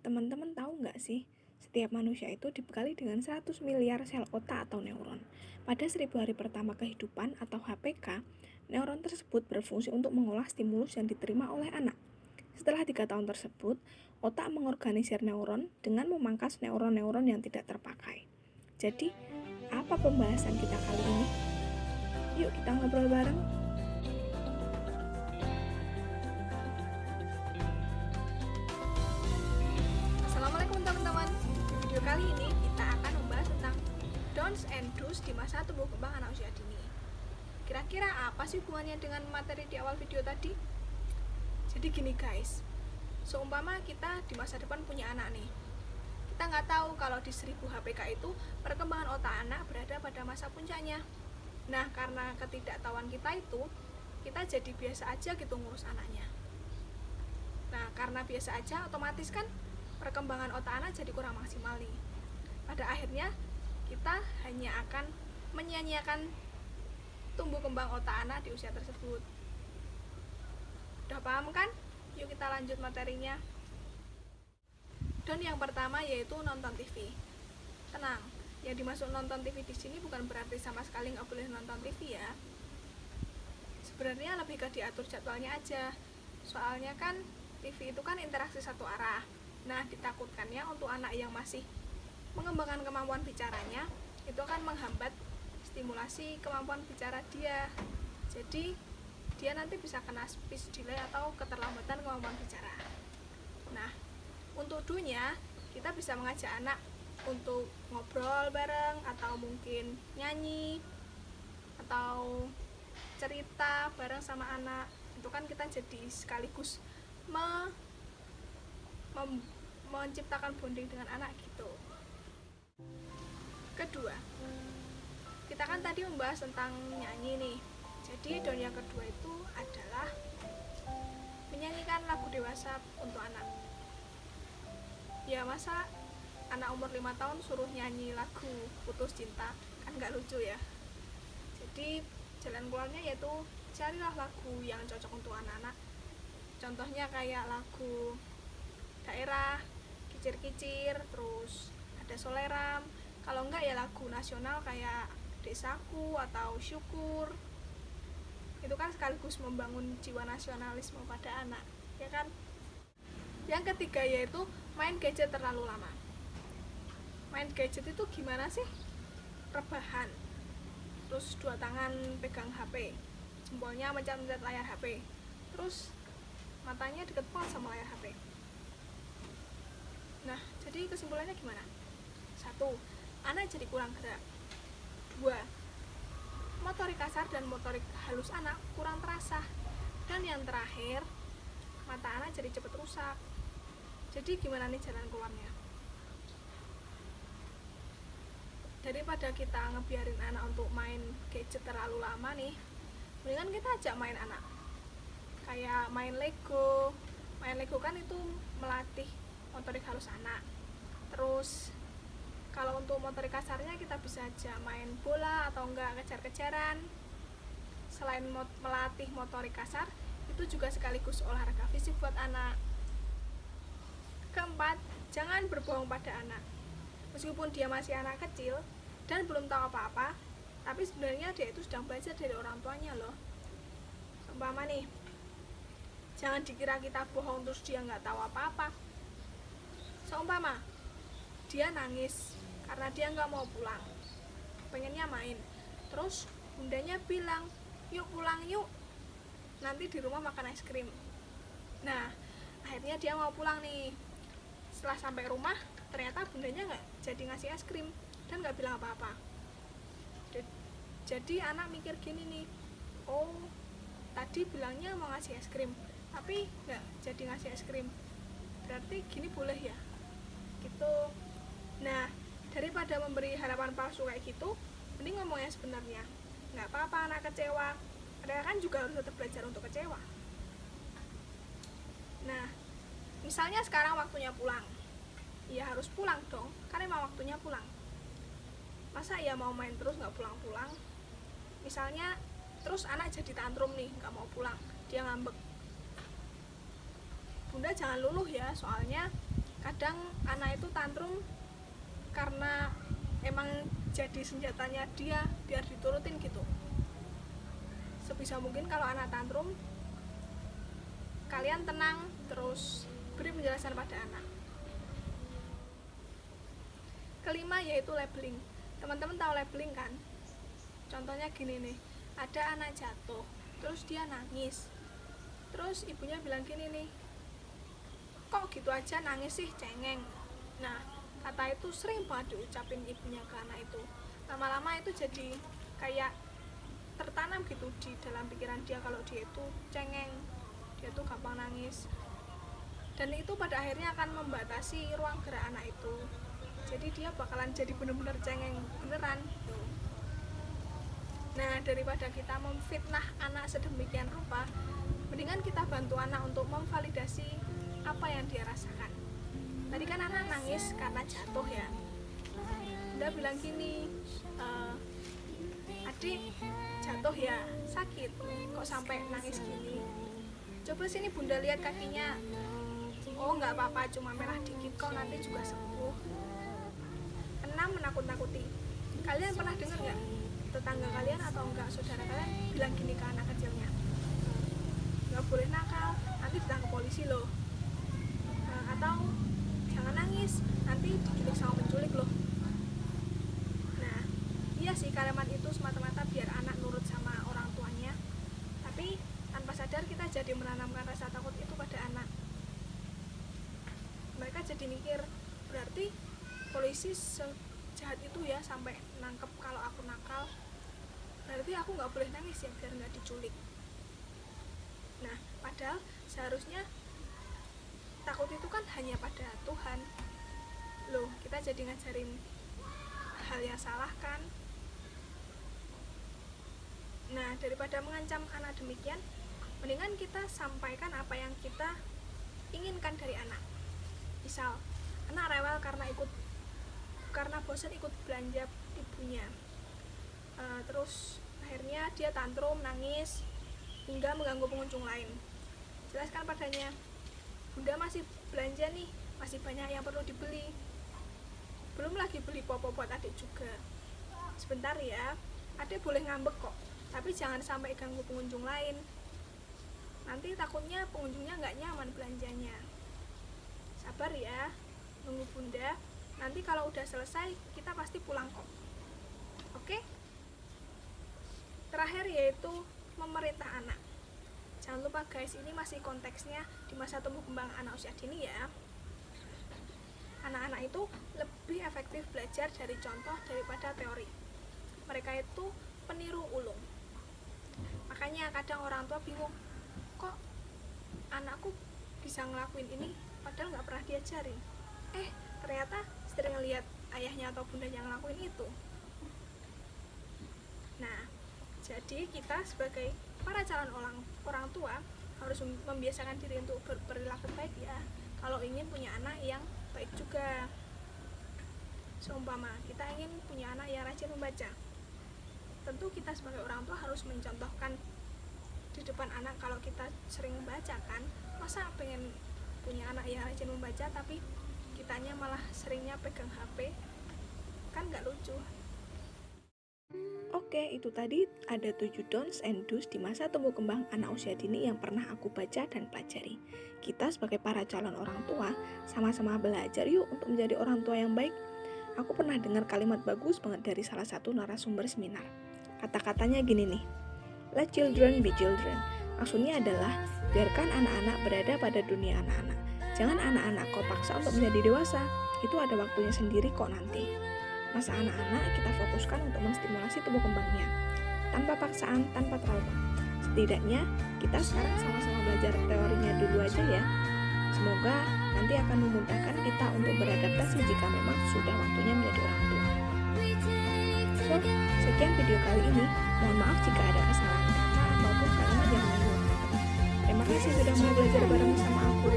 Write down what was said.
Teman-teman tahu nggak sih, setiap manusia itu dibekali dengan 100 miliar sel otak atau neuron. Pada 1000 hari pertama kehidupan atau HPK, neuron tersebut berfungsi untuk mengolah stimulus yang diterima oleh anak. Setelah 3 tahun tersebut, otak mengorganisir neuron dengan memangkas neuron-neuron yang tidak terpakai. Jadi, apa pembahasan kita kali ini? Yuk kita ngobrol bareng. Assalamualaikum teman-teman. Di video kali ini kita akan membahas tentang don'ts and do's di masa tumbuh kembang anak usia dini. Kira-kira apa sih hubungannya dengan materi di awal video tadi? Jadi gini guys, seumpama kita di masa depan punya anak nih. Kita nggak tahu kalau di 1000 HPK itu perkembangan otak anak berada pada masa puncaknya. Nah, karena ketidaktahuan kita itu, kita jadi biasa aja gitu ngurus anaknya. Nah, karena biasa aja, otomatis kan perkembangan otak anak jadi kurang maksimal nih. Pada akhirnya, kita hanya akan menyia-nyiakan tumbuh kembang otak anak di usia tersebut. Udah paham kan? Yuk kita lanjut materinya. Dan yang pertama yaitu nonton TV. Tenang, yang dimaksud nonton TV di sini bukan berarti sama sekali nggak boleh nonton TV ya. Sebenarnya lebih ke diatur jadwalnya aja. Soalnya kan TV itu kan interaksi satu arah. Nah, ditakutkannya untuk anak yang masih mengembangkan kemampuan bicaranya, itu akan menghambat stimulasi kemampuan bicara dia. Jadi, dia nanti bisa kena speech delay atau keterlambatan kemampuan bicara. Nah, untuk do-nya, kita bisa mengajak anak untuk ngobrol bareng, atau mungkin nyanyi, atau cerita bareng sama anak. Itu kan kita jadi sekaligus menciptakan bonding dengan anak gitu. Kedua, kita kan tadi membahas tentang nyanyi nih. Jadi don yang kedua itu adalah menyanyikan lagu dewasa untuk anak. Ya masa anak umur 5 tahun suruh nyanyi lagu Putus Cinta, kan gak lucu ya. Jadi jalan keluarnya yaitu carilah lagu yang cocok untuk anak-anak. Contohnya kayak lagu daerah, kicir-kicir, terus ada Soleram. Kalau enggak ya lagu nasional kayak Desaku atau Syukur. Itu kan sekaligus membangun jiwa nasionalisme pada anak, ya kan? Yang ketiga yaitu main gadget terlalu lama. Main gadget itu gimana sih? Rebahan, terus dua tangan pegang HP, jempolnya mencet-mencet layar HP, terus matanya deket banget sama layar HP. Nah, jadi kesimpulannya gimana? 1. Anak jadi kurang gerak. 2. Motorik kasar dan motorik halus anak kurang terasa. Dan yang terakhir, mata anak jadi cepat rusak. Jadi gimana nih jalan keluarnya? Daripada kita ngebiarin anak untuk main gadget terlalu lama nih, mendingan kita ajak main anak. Kayak main Lego. Main Lego kan itu melatih motorik halus anak. Terus kalau untuk motorik kasarnya kita bisa aja main bola atau enggak kejar-kejaran. Selain melatih motorik kasar, itu juga sekaligus olahraga fisik buat anak. Keempat, jangan berbohong pada anak. Meskipun dia masih anak kecil dan belum tahu apa-apa, tapi sebenarnya dia itu sedang belajar dari orang tuanya loh. Seumpama nih, jangan dikira kita bohong terus dia nggak tahu apa-apa. Seumpama dia nangis karena dia nggak mau pulang, pengennya main, terus bundanya bilang, yuk pulang yuk, nanti di rumah makan es krim. Nah, akhirnya dia mau pulang nih. Setelah sampai rumah, ternyata bundanya nggak jadi ngasih es krim dan nggak bilang apa-apa. Jadi anak mikir gini nih, oh tadi bilangnya mau ngasih es krim, tapi nggak jadi ngasih es krim, berarti gini boleh ya gitu. Nah, daripada memberi harapan palsu kayak gitu, mending ngomong yang sebenarnya. Nggak apa-apa anak kecewa, mereka kan juga harus tetap belajar untuk kecewa. Nah, misalnya sekarang waktunya pulang, ya harus pulang dong, karena emang waktunya pulang. Masa ya mau main terus nggak pulang-pulang? Misalnya terus anak jadi tantrum nih, nggak mau pulang, dia ngambek. Bunda jangan luluh ya, soalnya kadang anak itu tantrum karena emang jadi senjatanya dia biar diturutin gitu. Sebisa mungkin kalau anak tantrum, kalian tenang, terus beri penjelasan pada anak. Kelima yaitu labeling. Teman-teman tahu labeling kan? Contohnya gini nih, ada anak jatuh, terus dia nangis, terus ibunya bilang gini nih, kok gitu aja nangis sih, cengeng. Nah, kata itu sering banget diucapin ibunya ke anak itu. Lama-lama itu jadi kayak tertanam gitu di dalam pikiran dia kalau dia itu cengeng, dia tuh gampang nangis. Dan itu pada akhirnya akan membatasi ruang gerak anak itu. Jadi dia bakalan jadi bener-bener cengeng beneran gitu. Nah, daripada kita memfitnah anak sedemikian rupa, mendingan kita bantu anak untuk memvalidasi apa yang dia rasakan. Tadi kan anak nangis karena jatuh ya. Bunda bilang gini, adik jatuh ya, sakit, kok sampai nangis gini? Coba sini Bunda lihat kakinya. Oh nggak apa-apa, cuma merah dikit kok, nanti juga sembuh. 6. Menakut-nakuti. Kalian pernah dengar nggak tetangga kalian atau enggak saudara kalian bilang gini ke anak kecilnya, nggak boleh nakal, nanti ditangkap polisi loh, atau jangan nangis, nanti diculik sama penculik loh. Nah, iya sih, kalimat itu semata-mata biar anak nurut sama orang tuanya, tapi tanpa sadar kita jadi menanamkan rasa takut itu pada anak. Mereka jadi mikir, berarti polisi sejahat itu ya sampai nangkep kalau aku nakal, berarti aku nggak boleh nangis ya biar nggak diculik. Nah, padahal seharusnya takut itu kan hanya pada Tuhan loh, kita jadi ngajarin hal yang salah kan. Nah, daripada mengancam anak demikian, mendingan kita sampaikan apa yang kita inginkan dari anak. Misal, anak rewel karena bosan ikut belanja ibunya, terus akhirnya dia tantrum, nangis, hingga mengganggu pengunjung lain. Jelaskan padanya, Bunda masih belanja nih, masih banyak yang perlu dibeli, belum lagi beli popok buat adik juga. Sebentar ya, adik boleh ngambek kok, tapi jangan sampai ganggu pengunjung lain, nanti takutnya pengunjungnya nggak nyaman belanjanya. Sabar ya, nunggu Bunda, nanti kalau udah selesai kita pasti pulang kok. Oke? Terakhir yaitu memerintah anak. Jangan lupa guys, ini masih konteksnya di masa tumbuh kembang anak usia dini ya. Anak-anak itu lebih efektif belajar dari contoh daripada teori. Mereka itu peniru ulung. Makanya kadang orang tua bingung, kok anakku bisa ngelakuin ini padahal nggak pernah diajarin. Ternyata sering ngeliat ayahnya atau bundanya ngelakuin itu. Nah, jadi kita sebagai para calon orang tua harus membiasakan diri untuk berperilaku baik ya, kalau ingin punya anak yang baik juga. Seumpama kita ingin punya anak yang rajin membaca, tentu kita sebagai orang tua harus mencontohkan di depan anak kalau kita sering membaca kan. Masa pengen punya anak yang rajin membaca tapi kitanya malah seringnya pegang HP, kan nggak lucu. Oke, itu tadi ada 7 don'ts and do's di masa tumbuh kembang anak usia dini yang pernah aku baca dan pelajari. Kita sebagai para calon orang tua, sama-sama belajar yuk untuk menjadi orang tua yang baik. Aku pernah dengar kalimat bagus banget dari salah satu narasumber seminar. Kata-katanya gini nih, let children be children. Maksudnya adalah, biarkan anak-anak berada pada dunia anak-anak. Jangan anak-anak kau paksa untuk menjadi dewasa, itu ada waktunya sendiri kok nanti. Masa anak-anak kita fokuskan untuk menstimulasi tumbuh kembangnya, tanpa paksaan, tanpa trauma. Setidaknya kita sekarang sama-sama belajar teorinya dulu aja ya. Semoga nanti akan memudahkan kita untuk beradaptasi jika memang sudah waktunya menjadi orang tua. So, sekian video kali ini. Mohon maaf jika ada kesalahan kata maupun kalimat yang menyinggung. Terima kasih sudah mau belajar bareng sama aku